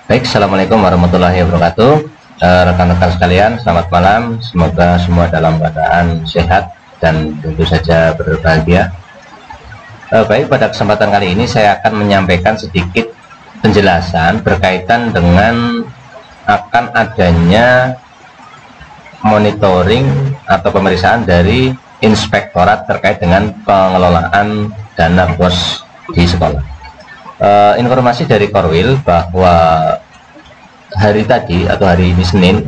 Baik, assalamualaikum warahmatullahi wabarakatuh. Rekan-rekan sekalian, selamat malam. Semoga semua dalam keadaan sehat dan tentu saja berbahagia. Baik, pada kesempatan kali ini saya akan menyampaikan sedikit penjelasan berkaitan dengan akan adanya monitoring atau pemeriksaan dari inspektorat terkait dengan pengelolaan dana BOS di sekolah. Informasi dari Korwil bahwa hari tadi atau hari ini Senin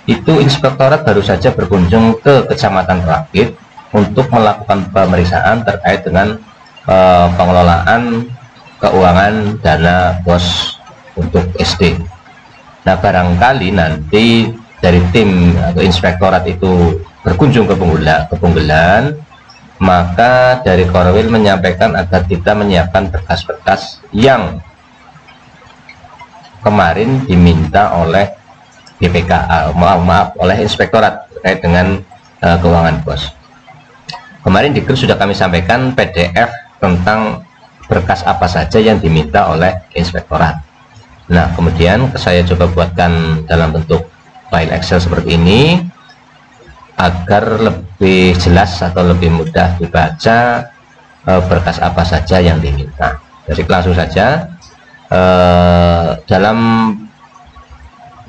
itu inspektorat baru saja berkunjung ke Kecamatan Rakit untuk melakukan pemeriksaan terkait dengan pengelolaan keuangan dana BOS untuk SD. Nah, barangkali nanti dari tim atau inspektorat itu berkunjung ke Punggelan, maka dari Korwil menyampaikan agar kita menyiapkan berkas-berkas yang kemarin diminta oleh BPK, oleh inspektorat terkait dengan keuangan BOS. Kemarin di grup sudah kami sampaikan PDF tentang berkas apa saja yang diminta oleh inspektorat. Nah, kemudian saya coba buatkan dalam bentuk file Excel seperti ini agar lebih jelas atau lebih mudah dibaca berkas apa saja yang diminta. Jadi langsung saja dalam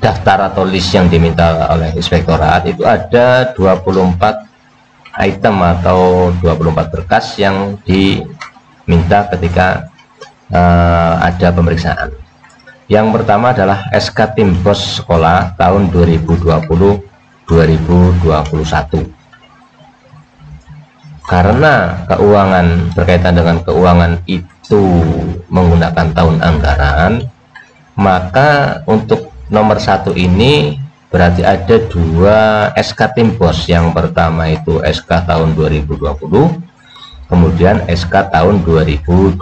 daftar atau list yang diminta oleh inspektorat itu ada 24 item atau 24 berkas yang diminta ketika ada pemeriksaan. Yang pertama adalah SK Tim BOS Sekolah tahun 2020-2021. Karena keuangan berkaitan dengan keuangan itu menggunakan tahun anggaran, maka untuk nomor 1 ini berarti ada 2 SK Tim BOS. Yang pertama itu SK tahun 2020, kemudian SK tahun 2021.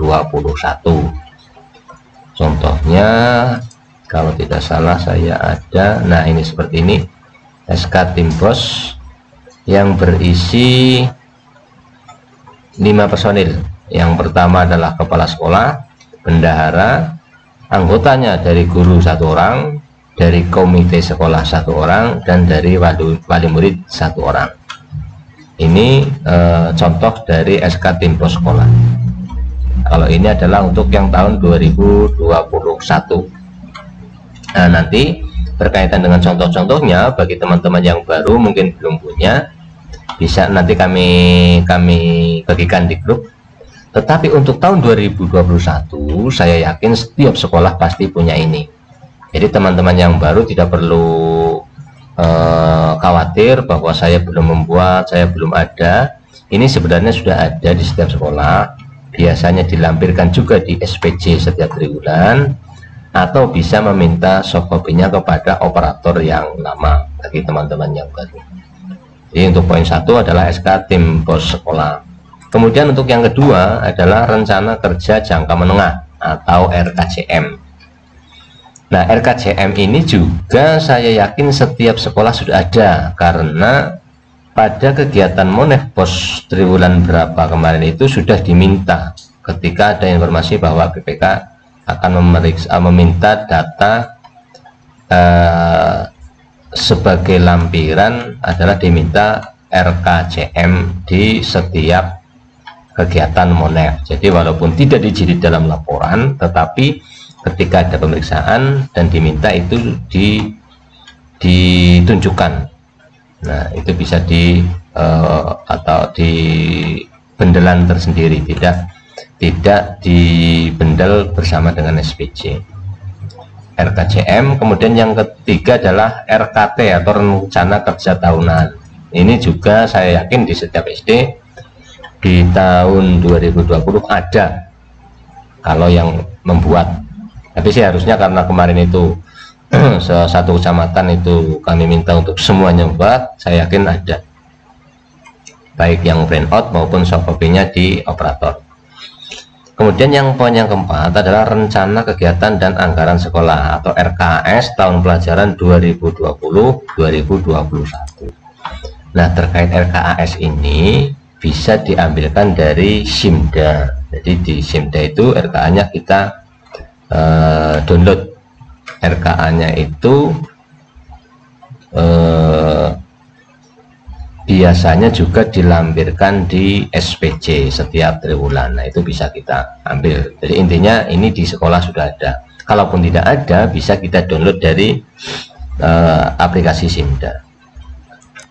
Contohnya kalau tidak salah saya ada, nah ini seperti ini, SK Tim BOS yang berisi 5 personil. Yang pertama adalah kepala sekolah, bendahara, anggotanya dari guru 1 orang, dari komite sekolah 1 orang, dan dari wali murid 1 orang. Ini contoh dari SK Tim BOS Sekolah. Kalau ini adalah untuk yang tahun 2021. Nah, nanti berkaitan dengan contoh-contohnya bagi teman-teman yang baru mungkin belum punya, bisa nanti kami bagikan di grup. Tetapi untuk tahun 2021 saya yakin setiap sekolah pasti punya ini. Jadi teman-teman yang baru tidak perlu khawatir bahwa saya belum membuat, saya belum ada. Ini sebenarnya sudah ada di setiap sekolah. Biasanya dilampirkan juga di SPJ setiap triwulan, atau bisa meminta soft copy-nya kepada operator yang lama bagi teman-teman yang baru. Jadi untuk poin 1 adalah SK Tim BOS Sekolah. Kemudian untuk yang kedua adalah rencana kerja jangka menengah atau RKJM. Nah, RKJM ini juga saya yakin setiap sekolah sudah ada, karena pada kegiatan Monef BOS triwulan berapa kemarin itu sudah diminta ketika ada informasi bahwa BPK akan meminta data sebagai lampiran adalah diminta RKJM di setiap kegiatan Monef. Jadi walaupun tidak dijilid dalam laporan, tetapi ketika ada pemeriksaan dan diminta itu ditunjukkan. Nah, itu bisa atau di bendelan tersendiri, tidak dibendel bersama dengan SPJ. RKJM. Kemudian yang ketiga adalah RKT atau rencana kerja tahunan. Ini juga saya yakin di setiap SD di tahun 2020 ada kalau yang membuat. Tapi sih harusnya karena kemarin itu satu kecamatan itu kami minta untuk semuanya membuat, saya yakin ada, baik yang print out maupun soft copy-nya di operator. Kemudian yang poin yang keempat adalah rencana kegiatan dan anggaran sekolah atau RKAS tahun pelajaran 2020-2021. Nah, terkait RKAS ini bisa diambilkan dari SIMDA. Jadi di SIMDA itu RKA-nya kita download. RKA-nya itu biasanya juga dilampirkan di SPC setiap triwulan. Nah, itu bisa kita ambil. Jadi intinya ini di sekolah sudah ada. Kalaupun tidak ada, bisa kita download dari aplikasi Simda.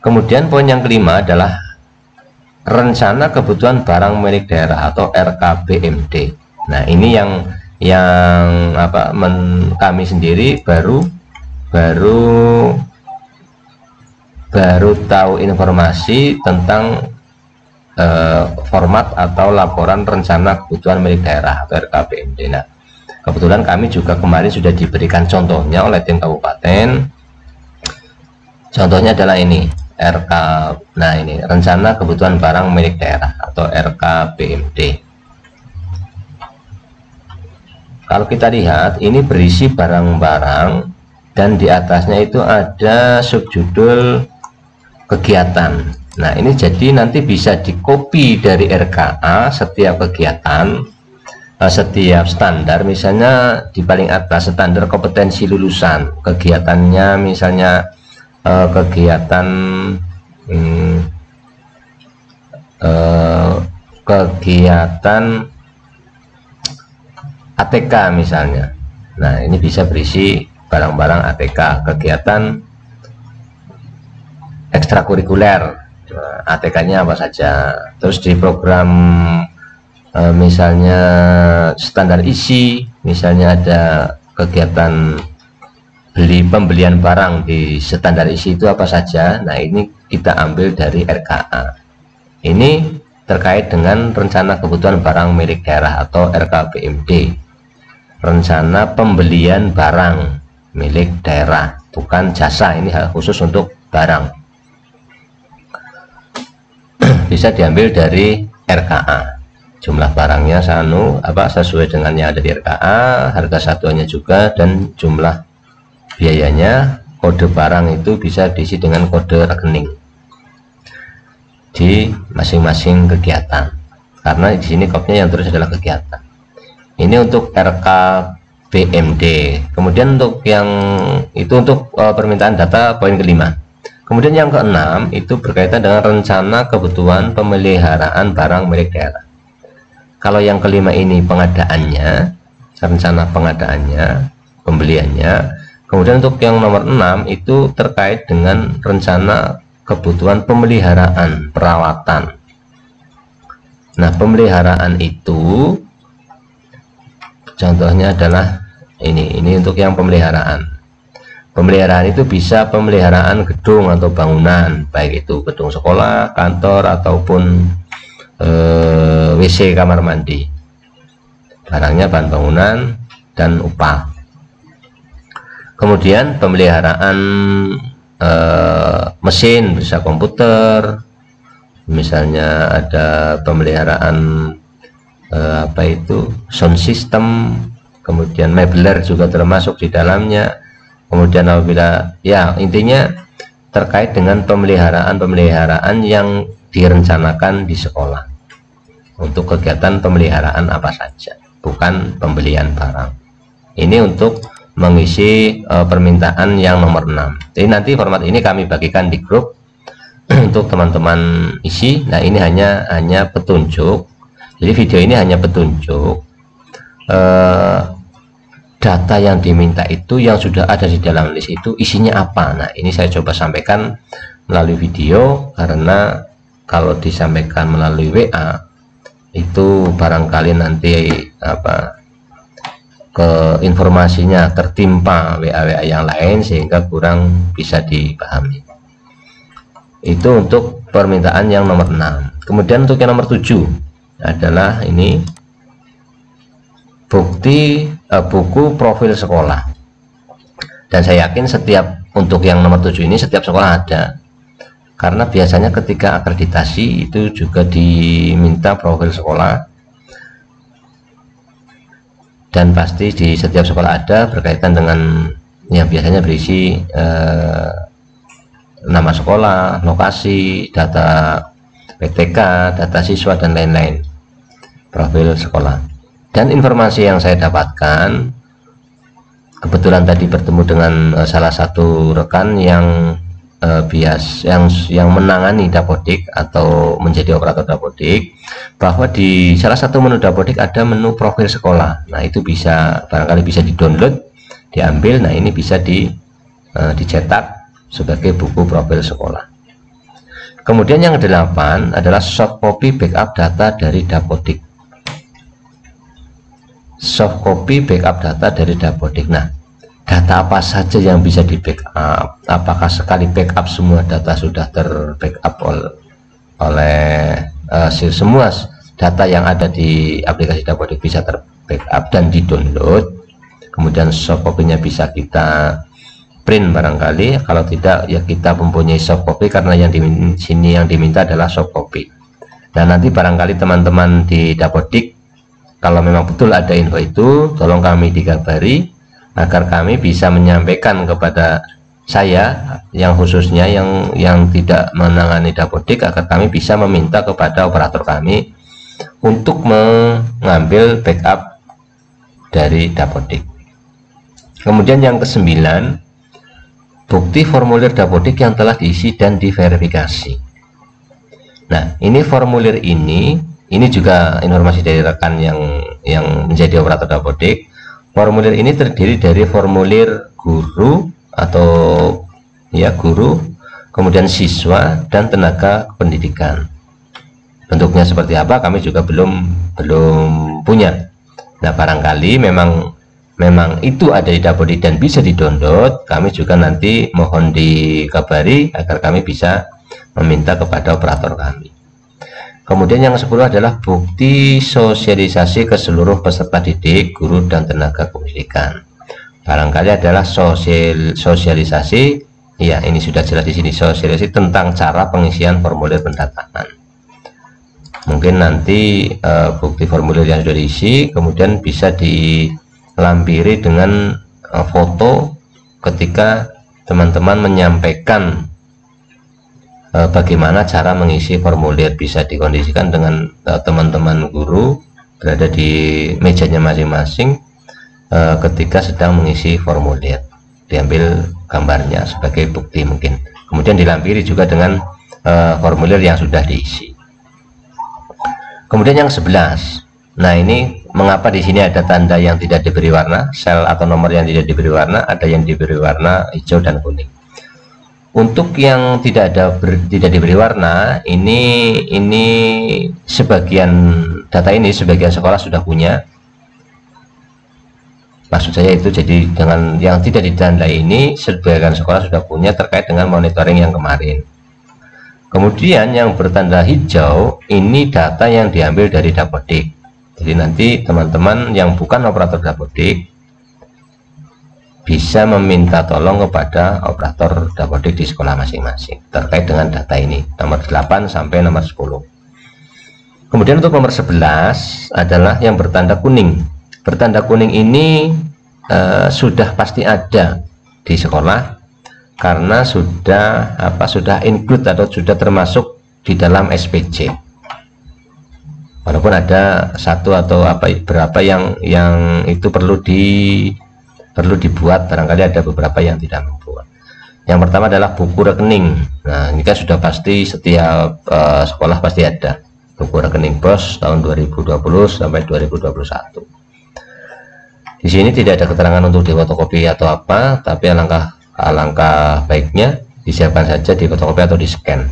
Kemudian poin yang kelima adalah rencana kebutuhan barang milik daerah atau RKBMD. Nah, ini yang kami sendiri baru tahu informasi tentang format atau laporan rencana kebutuhan milik daerah atau RKBMD. Nah, kebetulan kami juga kemarin sudah diberikan contohnya oleh tim kabupaten. Contohnya adalah ini nah ini rencana kebutuhan barang milik daerah atau RKBMD. Kalau kita lihat, ini berisi barang-barang dan di atasnya itu ada subjudul kegiatan. Nah, ini jadi nanti bisa di-copy dari RKA setiap kegiatan, setiap standar. Misalnya di paling atas standar kompetensi lulusan, kegiatannya misalnya kegiatan ATK misalnya. Nah, ini bisa berisi barang-barang ATK, kegiatan ekstrakurikuler, ATK-nya apa saja. Terus di program misalnya standar isi, misalnya ada kegiatan pembelian barang di standar isi itu apa saja. Nah, ini kita ambil dari RKA. Ini terkait dengan rencana kebutuhan barang milik daerah atau RKBMD, rencana pembelian barang milik daerah, bukan jasa. Ini hal khusus untuk barang. Bisa diambil dari RKA. Jumlah barangnya sesuai dengan yang ada di RKA, harga satuannya juga, dan jumlah biayanya. Kode barang itu bisa diisi dengan kode rekening di masing-masing kegiatan, karena di sini kopnya yang terus adalah kegiatan. Ini untuk RKBMD. Kemudian untuk yang itu untuk permintaan data poin kelima. Kemudian yang keenam itu berkaitan dengan rencana kebutuhan pemeliharaan barang milik daerah. Kalau yang kelima ini pengadaannya, rencana pengadaannya, pembeliannya. Kemudian untuk yang nomor 6 itu terkait dengan rencana kebutuhan pemeliharaan, perawatan. Nah, pemeliharaan itu contohnya adalah ini untuk yang pemeliharaan. Pemeliharaan itu bisa pemeliharaan gedung atau bangunan, baik itu gedung sekolah, kantor, ataupun WC, kamar mandi. Barangnya bahan bangunan dan upah. Kemudian pemeliharaan mesin, bisa komputer, misalnya ada pemeliharaan sound system, kemudian mebeler juga termasuk di dalamnya. Kemudian apabila intinya terkait dengan pemeliharaan yang direncanakan di sekolah untuk kegiatan pemeliharaan apa saja, bukan pembelian barang. Ini untuk mengisi permintaan yang nomor 6. Jadi nanti format ini kami bagikan di grup untuk teman-teman isi. Nah, ini hanya petunjuk. Jadi video ini hanya petunjuk data yang diminta itu yang sudah ada di dalam list itu isinya apa. Nah, ini saya coba sampaikan melalui video, karena kalau disampaikan melalui WA itu barangkali nanti informasinya tertimpa WA yang lain sehingga kurang bisa dipahami. Itu untuk permintaan yang nomor 6. Kemudian untuk yang nomor 7 adalah ini buku profil sekolah. Dan saya yakin untuk yang nomor 7 ini setiap sekolah ada, karena biasanya ketika akreditasi itu juga diminta profil sekolah. Dan pasti di setiap sekolah ada, berkaitan dengan yang biasanya berisi nama sekolah, lokasi, data PTK, data siswa, dan lain-lain. Profil sekolah. Dan informasi yang saya dapatkan kebetulan tadi bertemu dengan salah satu rekan yang yang menangani Dapodik atau menjadi operator Dapodik, bahwa di salah satu menu Dapodik ada menu profil sekolah. Nah, itu bisa barangkali bisa di-download, diambil. Nah, ini bisa dicetak sebagai buku profil sekolah. Kemudian yang ke-8 adalah soft copy backup data dari Dapodik. Soft copy backup data dari Dapodik. Nah, data apa saja yang bisa di backup? Apakah sekali backup semua data sudah ter-backup oleh semua data yang ada di aplikasi Dapodik bisa ter-backup dan di-download? Kemudian soft copy-nya bisa kita print barangkali. Kalau tidak, ya kita mempunyai soft copy, karena yang di sini yang diminta adalah soft copy. Nah, nanti barangkali teman-teman di Dapodik, kalau memang betul ada info itu, tolong kami dikabari agar kami bisa menyampaikan kepada saya yang khususnya yang tidak menangani Dapodik, agar kami bisa meminta kepada operator kami untuk mengambil backup dari Dapodik. Kemudian yang ke-9, bukti formulir Dapodik yang telah diisi dan diverifikasi. Nah, ini formulir ini juga informasi dari rekan yang menjadi operator Dapodik. Formulir ini terdiri dari formulir guru atau ya guru, kemudian siswa dan tenaga pendidikan. Bentuknya seperti apa kami juga belum punya. Nah, barangkali memang itu ada di Dapodik dan bisa di-download, kami juga nanti mohon dikabari agar kami bisa meminta kepada operator kami. Kemudian yang ke-10 adalah bukti sosialisasi ke seluruh peserta didik, guru, dan tenaga pendidikan. Barangkali adalah sosialisasi, ya ini sudah jelas di sini, sosialisasi tentang cara pengisian formulir pendataan. Mungkin nanti bukti formulir yang sudah diisi, kemudian bisa dilampiri dengan foto ketika teman-teman menyampaikan bagaimana cara mengisi formulir. Bisa dikondisikan dengan teman-teman guru berada di mejanya masing-masing ketika sedang mengisi formulir, diambil gambarnya sebagai bukti mungkin, kemudian dilampiri juga dengan formulir yang sudah diisi. Kemudian yang 11, nah ini mengapa di sini ada tanda yang tidak diberi warna, sel atau nomor yang tidak diberi warna, ada yang diberi warna hijau dan kuning. Untuk yang tidak diberi warna, ini sebagian data ini sebagian sekolah sudah punya. Maksud saya itu, jadi dengan yang tidak ditandai ini sebagian sekolah sudah punya terkait dengan monitoring yang kemarin. Kemudian yang bertanda hijau ini data yang diambil dari Dapodik. Jadi nanti teman-teman yang bukan operator Dapodik bisa meminta tolong kepada operator Dapodik di sekolah masing-masing terkait dengan data ini, nomor 8 sampai nomor 10. Kemudian untuk nomor 11 adalah yang bertanda kuning. Bertanda kuning ini sudah pasti ada di sekolah karena sudah include atau sudah termasuk di dalam SPC. Walaupun ada satu atau berapa yang itu perlu dibuat, barangkali ada beberapa yang tidak membuat. Yang pertama adalah buku rekening. Nah, ini kan sudah pasti setiap sekolah pasti ada buku rekening BOS tahun 2020 sampai 2021. Di sini tidak ada keterangan untuk difotokopi atau apa, tapi alangkah baiknya disiapkan saja di fotokopi atau di scan.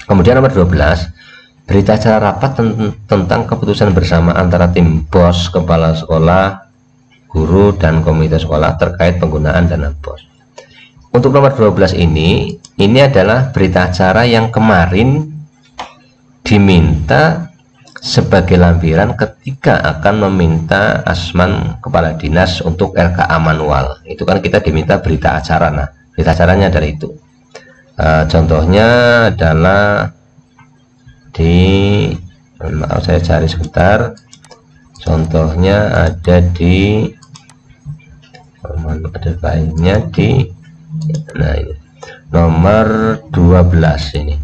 Kemudian nomor 12, berita acara rapat tentang keputusan bersama antara tim BOS, kepala sekolah, guru, dan komite sekolah terkait penggunaan dana BOS. Untuk nomor 12 ini adalah berita acara yang kemarin diminta sebagai lampiran ketika akan meminta Asman kepala dinas untuk LKA manual. Itu kan kita diminta berita acara. Nah, berita acaranya adalah itu. Contohnya adalah maaf saya cari sebentar. Contohnya ada di filenya di ini nomor 12 ini,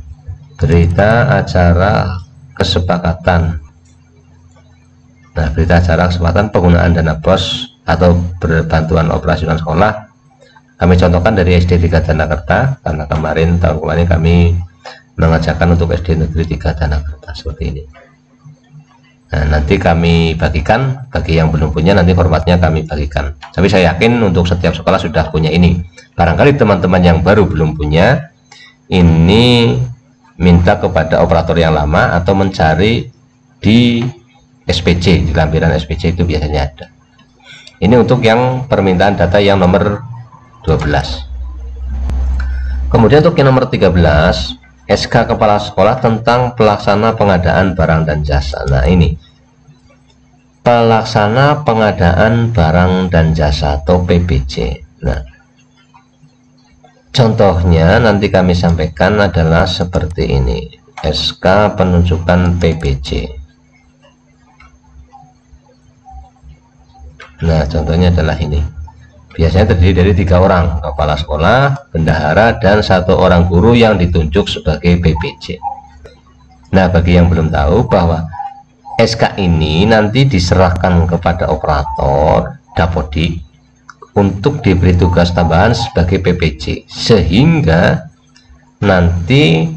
berita acara kesepakatan. Nah, berita acara kesepakatan penggunaan dana BOS atau berbantuan operasional sekolah. Kami contohkan dari SD 3 Danakerta, karena tahun kemarin kami mengerjakan untuk SD Negeri 3 Danakerta seperti ini. Nah, nanti kami bagikan bagi yang belum punya, nanti formatnya kami bagikan. Tapi saya yakin untuk setiap sekolah sudah punya ini. Barangkali teman-teman yang baru belum punya, ini minta kepada operator yang lama atau mencari di SPC, di lampiran SPC itu biasanya ada. Ini untuk yang permintaan data yang nomor 12. Kemudian untuk yang nomor 13, SK Kepala Sekolah tentang pelaksana pengadaan barang dan jasa. Nah, ini pelaksana pengadaan barang dan jasa atau PBJ. Nah, contohnya nanti kami sampaikan adalah seperti ini. SK penunjukan PBJ. Nah, contohnya adalah ini. Biasanya terdiri dari 3 orang, kepala sekolah, bendahara, dan 1 orang guru yang ditunjuk sebagai PBJ. Nah, bagi yang belum tahu bahwa SK ini nanti diserahkan kepada operator Dapodik untuk diberi tugas tambahan sebagai PPJ, sehingga nanti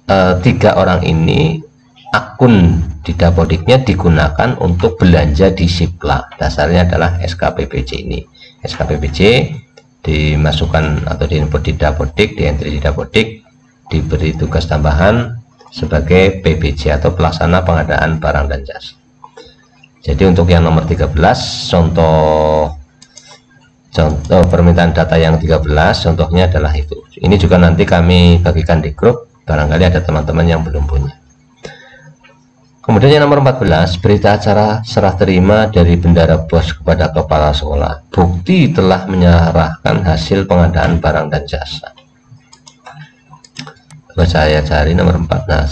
3 orang ini akun di Dapodiknya digunakan untuk belanja di Sipla. Dasarnya adalah SK PPJ ini. SK PPJ dimasukkan atau diinput di Dapodik, di entry di Dapodik, diberi tugas tambahan sebagai PBJ atau pelaksana pengadaan barang dan jasa. Jadi untuk yang nomor 13, contoh permintaan data yang 13, contohnya adalah itu. Ini juga nanti kami bagikan di grup, barangkali ada teman-teman yang belum punya. Kemudian yang nomor 14, berita acara serah terima dari bendara bos kepada kepala sekolah. Bukti telah menyerahkan hasil pengadaan barang dan jasa. Coba saya cari nomor 4. Nah,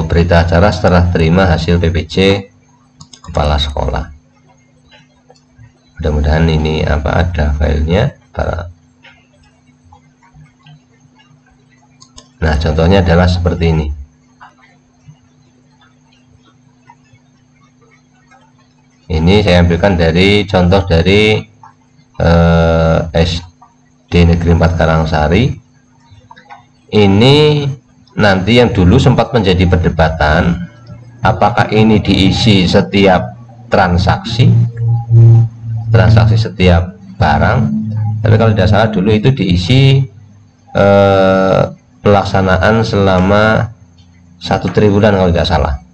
berita acara serah terima hasil PPJ kepala sekolah. Mudah-mudahan ini ada filenya. Nah, contohnya adalah seperti ini. Ini saya ambilkan dari contoh dari SD Negeri 4 Karangsari. Ini nanti yang dulu sempat menjadi perdebatan, apakah ini diisi setiap transaksi setiap barang. Tapi kalau tidak salah dulu itu diisi pelaksanaan selama 1 triwulan kalau tidak salah.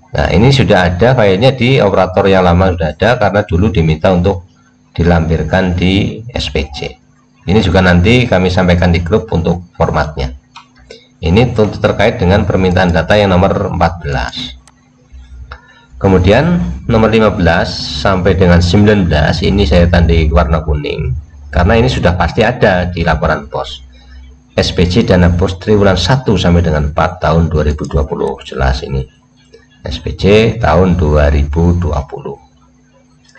Nah, ini sudah ada filenya di operator yang lama, sudah ada karena dulu diminta untuk dilampirkan di SPC. Ini juga nanti kami sampaikan di grup untuk formatnya. Ini tentu terkait dengan permintaan data yang nomor 14. Kemudian nomor 15 sampai dengan 19 ini saya tandai warna kuning karena ini sudah pasti ada di laporan pos. SPC dana pos triwulan 1 sampai dengan 4 tahun 2020, jelas ini. SPC tahun 2020.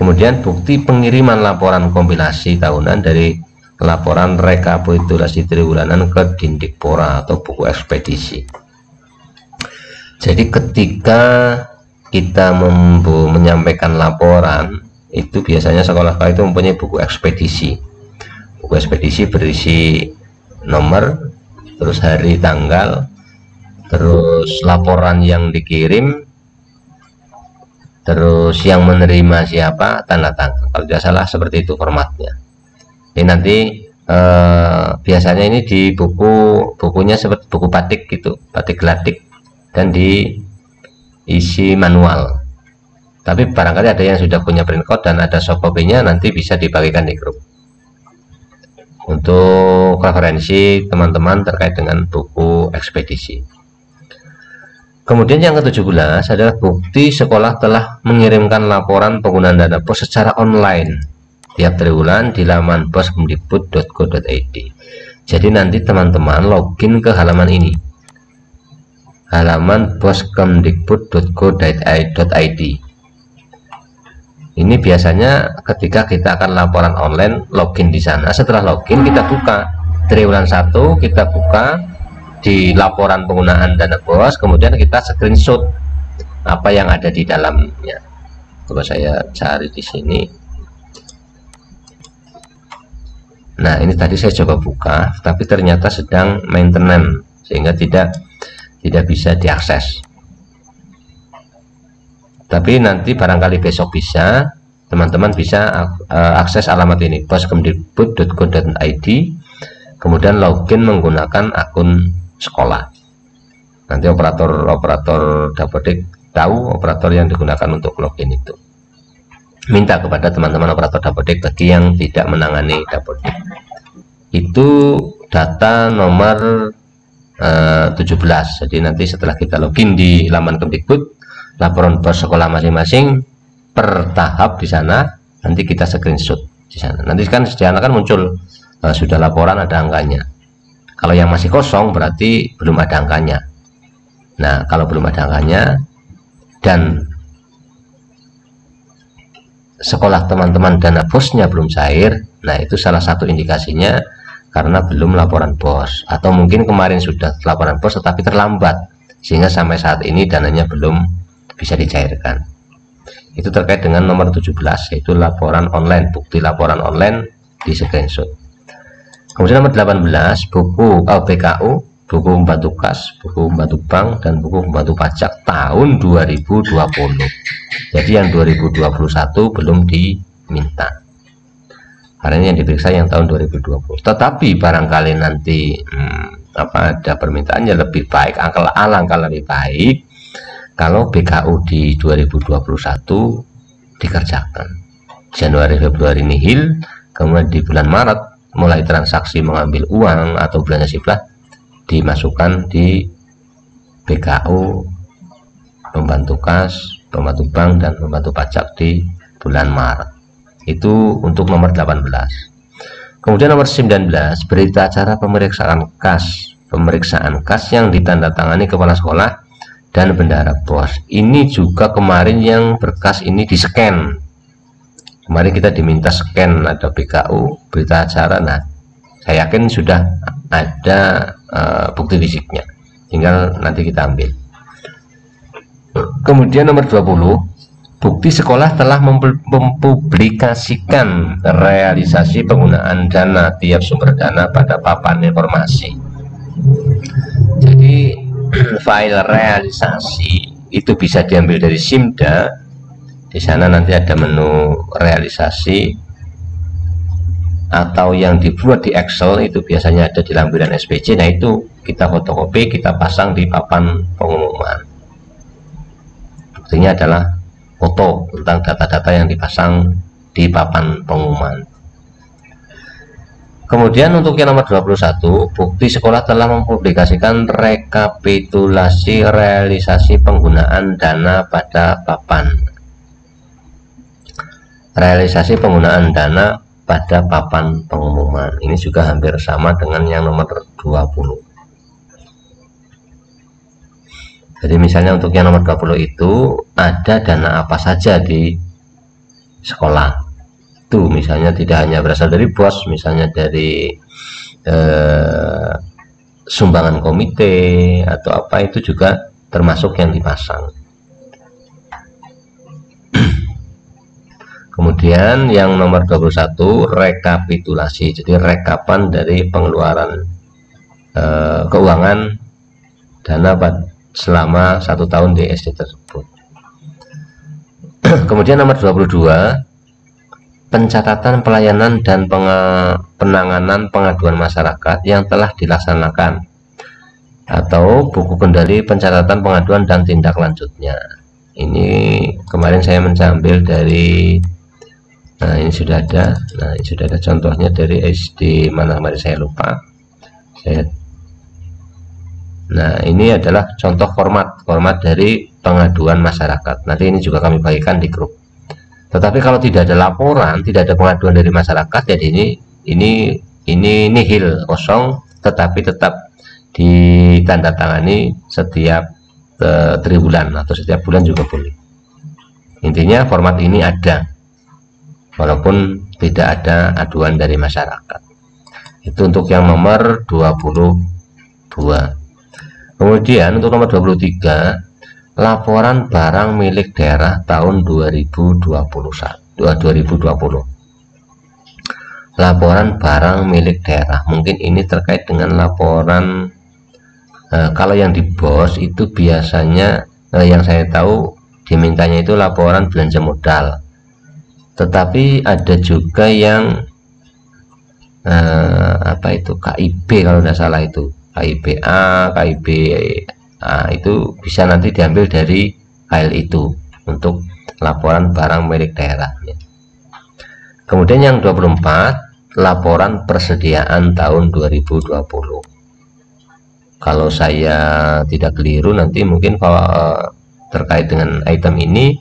Kemudian bukti pengiriman laporan kompilasi tahunan dari laporan rekapitulasi triwulanan ke Dindikpora atau buku ekspedisi. Jadi ketika kita menyampaikan laporan itu biasanya sekolah-sekolah itu mempunyai buku ekspedisi. Buku ekspedisi berisi nomor, terus hari, tanggal, terus laporan yang dikirim, terus yang menerima siapa, tanda tangan. Kalau tidak salah seperti itu formatnya. Ini nanti biasanya ini di bukunya seperti buku batik gitu, batik gelatik, dan diisi manual. Tapi barangkali ada yang sudah punya print code dan ada soft copy-nya, nanti bisa dibagikan di grup untuk referensi teman-teman terkait dengan buku ekspedisi. Kemudian yang ke-17 adalah bukti sekolah telah mengirimkan laporan penggunaan dana pos secara online tiap triwulan di laman boskemdikbud.go.id. Jadi nanti teman-teman login ke halaman ini, halaman boskemdikbud.go.id. Ini biasanya ketika kita akan laporan online, login di sana. Setelah login kita buka triwulan 1, kita buka di laporan penggunaan dana bos, kemudian kita screenshot apa yang ada di dalamnya. Coba saya cari di sini. Nah, ini tadi saya coba buka, tapi ternyata sedang maintenance sehingga tidak bisa diakses. Tapi nanti barangkali besok bisa, teman-teman bisa akses alamat ini, poskemdikbud.go.id, kemudian login menggunakan akun sekolah. Nanti operator Dapodik tahu operator yang digunakan untuk login itu. Minta kepada teman-teman operator Dapodik bagi yang tidak menangani Dapodik. Itu data nomor 17. Jadi nanti setelah kita login di laman Kemdikbud, laporan bos sekolah masing-masing per tahap di sana, nanti kita screenshot di sana. Nanti kan di sana kan muncul sudah laporan ada angkanya. Kalau yang masih kosong berarti belum ada angkanya. Nah, kalau belum ada angkanya dan sekolah teman-teman dana bosnya belum cair, nah itu salah satu indikasinya karena belum laporan bos, atau mungkin kemarin sudah laporan bos tetapi terlambat sehingga sampai saat ini dananya belum bisa dicairkan. Itu terkait dengan nomor 17, yaitu laporan online, bukti laporan online di screenshot. Kemudian nomor 18, buku BKU, buku pembantu kas, buku pembantu bank, dan buku pembantu pajak tahun 2020. Jadi yang 2021 belum diminta, karena ini yang diperiksa yang tahun 2020. Tetapi barangkali nanti ada permintaannya lebih baik, alangkah lebih baik kalau BKU di 2021 dikerjakan. Januari Februari nihil, kemudian di bulan Maret mulai transaksi mengambil uang atau belanja siplah dimasukkan di BKU, pembantu kas, pembantu bank, dan pembantu pajak di bulan Maret. Itu untuk nomor 18. Kemudian nomor 19, berita acara pemeriksaan kas yang ditandatangani kepala sekolah dan bendahara bos. Ini juga kemarin yang berkas ini di scan. Kemarin kita diminta scan, ada BKU, berita acara. Nah, saya yakin sudah ada bukti fisiknya, tinggal nanti kita ambil. Kemudian nomor 20, bukti sekolah telah mempublikasikan realisasi penggunaan dana tiap sumber dana pada papan informasi. Jadi file realisasi itu bisa diambil dari Simda. Di sana nanti ada menu realisasi, atau yang dibuat di Excel itu biasanya ada di lampiran SPC. Nah, itu kita fotokopi, kita pasang di papan pengumuman. Buktinya adalah foto tentang data-data yang dipasang di papan pengumuman. Kemudian untuk yang nomor 21, bukti sekolah telah mempublikasikan rekapitulasi realisasi penggunaan dana pada papan. Realisasi penggunaan dana pada papan pengumuman. Ini juga hampir sama dengan yang nomor 20. Jadi misalnya untuk yang nomor 20 itu ada dana apa saja di sekolah. Itu misalnya tidak hanya berasal dari bos, misalnya dari sumbangan komite atau apa, itu juga termasuk yang dipasang. Kemudian yang nomor 21, rekapitulasi, jadi rekapan dari pengeluaran keuangan dana selama 1 tahun di SD tersebut. Kemudian nomor 22, pencatatan pelayanan dan penanganan pengaduan masyarakat yang telah dilaksanakan, atau buku kendali pencatatan pengaduan dan tindak lanjutnya. Ini kemarin saya mengambil dari, nah ini sudah ada, contohnya dari SD mana kemarin saya lupa. Nah, ini adalah contoh format dari pengaduan masyarakat. Nanti ini juga kami bagikan di grup. Tetapi kalau tidak ada laporan, tidak ada pengaduan dari masyarakat, jadi ini nihil, kosong, tetapi tetap ditandatangani setiap triwulan atau setiap bulan juga boleh. Intinya format ini ada, walaupun tidak ada aduan dari masyarakat. Itu untuk yang nomor 22. Kemudian untuk nomor 23, laporan barang milik daerah tahun 2020. laporan barang milik daerah. Mungkin ini terkait dengan laporan kalau yang di BOS itu biasanya yang saya tahu dimintanya itu laporan belanja modal, tetapi ada juga yang apa itu KIB kalau tidak salah, itu KIBA, itu bisa nanti diambil dari file itu untuk laporan barang milik daerah. Kemudian yang 24, laporan persediaan tahun 2020. Kalau saya tidak keliru, nanti mungkin kalau terkait dengan item ini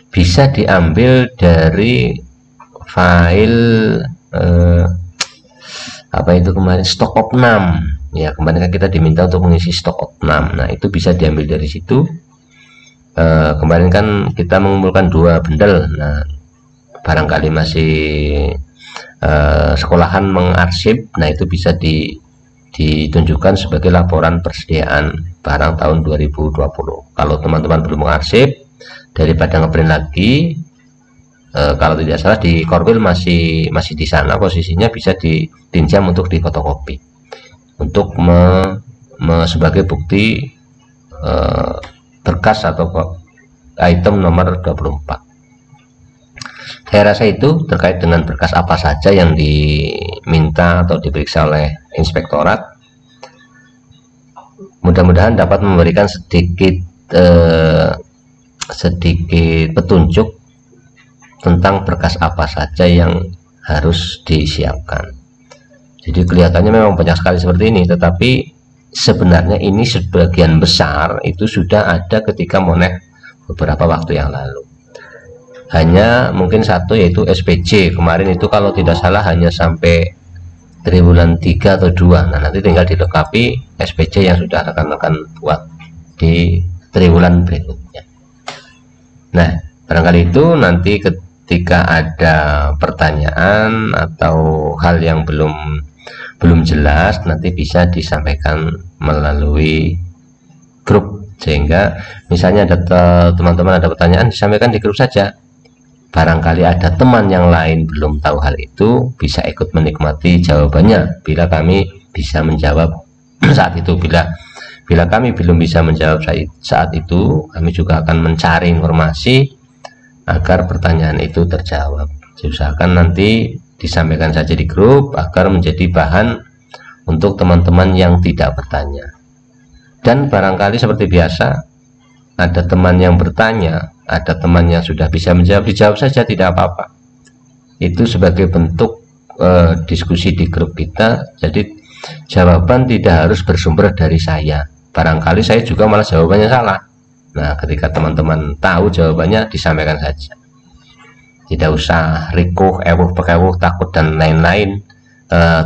bisa diambil dari file apa itu kemarin, stok opnam ya. Kemarin kan kita diminta untuk mengisi stok opnam, nah itu bisa diambil dari situ. Kemarin kan kita mengumpulkan 2 bundel, nah barangkali masih sekolahan mengarsip, nah itu bisa ditunjukkan sebagai laporan persediaan barang tahun 2020. Kalau teman-teman belum mengarsip, daripada ngeprint lagi, kalau tidak salah di Korwil masih di sana posisinya, bisa dipinjam untuk difotokopi untuk sebagai bukti berkas atau item nomor 24. Saya rasa itu terkait dengan berkas apa saja yang diminta atau diperiksa oleh inspektorat. Mudah-mudahan dapat memberikan sedikit petunjuk tentang berkas apa saja yang harus disiapkan. Jadi kelihatannya memang banyak sekali seperti ini, tetapi sebenarnya ini sebagian besar itu sudah ada ketika Monek beberapa waktu yang lalu. Hanya mungkin satu, yaitu SPJ kemarin itu kalau tidak salah hanya sampai triwulan 3 atau 2. Nah nanti tinggal dilengkapi SPJ yang sudah rekan-rekan buat di triwulan berikutnya. Nah barangkali itu nanti ketika ada pertanyaan atau hal yang belum jelas, nanti bisa disampaikan melalui grup, sehingga misalnya ada teman-teman ada pertanyaan, disampaikan di grup saja. Barangkali ada teman yang lain belum tahu hal itu, bisa ikut menikmati jawabannya bila kami bisa menjawab saat itu. Bila kami belum bisa menjawab saat itu, kami juga akan mencari informasi agar pertanyaan itu terjawab. Usahakan nanti disampaikan saja di grup agar menjadi bahan untuk teman-teman yang tidak bertanya. Dan barangkali seperti biasa, ada teman yang bertanya, ada teman yang sudah bisa menjawab, dijawab saja, tidak apa-apa. Itu sebagai bentuk diskusi di grup kita. Jadi jawaban tidak harus bersumber dari saya, barangkali saya juga malah jawabannya salah. Nah ketika teman-teman tahu jawabannya, disampaikan saja, tidak usah rikuh, bekewuh, takut dan lain-lain.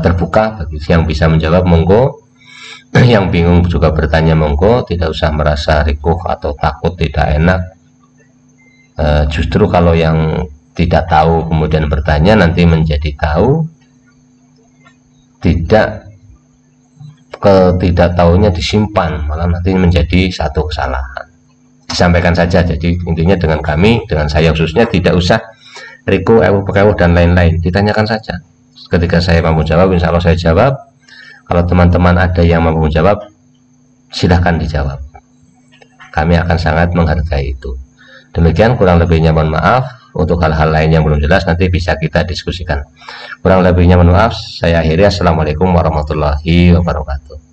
Terbuka bagi yang bisa menjawab, monggo. Yang bingung juga bertanya, monggo, tidak usah merasa rikuh atau takut, tidak enak. Justru kalau yang tidak tahu kemudian bertanya, nanti menjadi tahu, tidak tahunya disimpan, malah nanti menjadi satu kesalahan. Disampaikan saja. Jadi intinya dengan kami, dengan saya khususnya, tidak usah rikuh, bekewuh dan lain-lain, ditanyakan saja. Ketika saya mampu jawab, insya Allah saya jawab. Kalau teman-teman ada yang mampu menjawab, silahkan dijawab. Kami akan sangat menghargai itu. Demikian, kurang lebihnya mohon maaf. Untuk hal-hal lain yang belum jelas nanti bisa kita diskusikan. Kurang lebihnya mohon maaf. Saya akhiri. Assalamualaikum warahmatullahi wabarakatuh.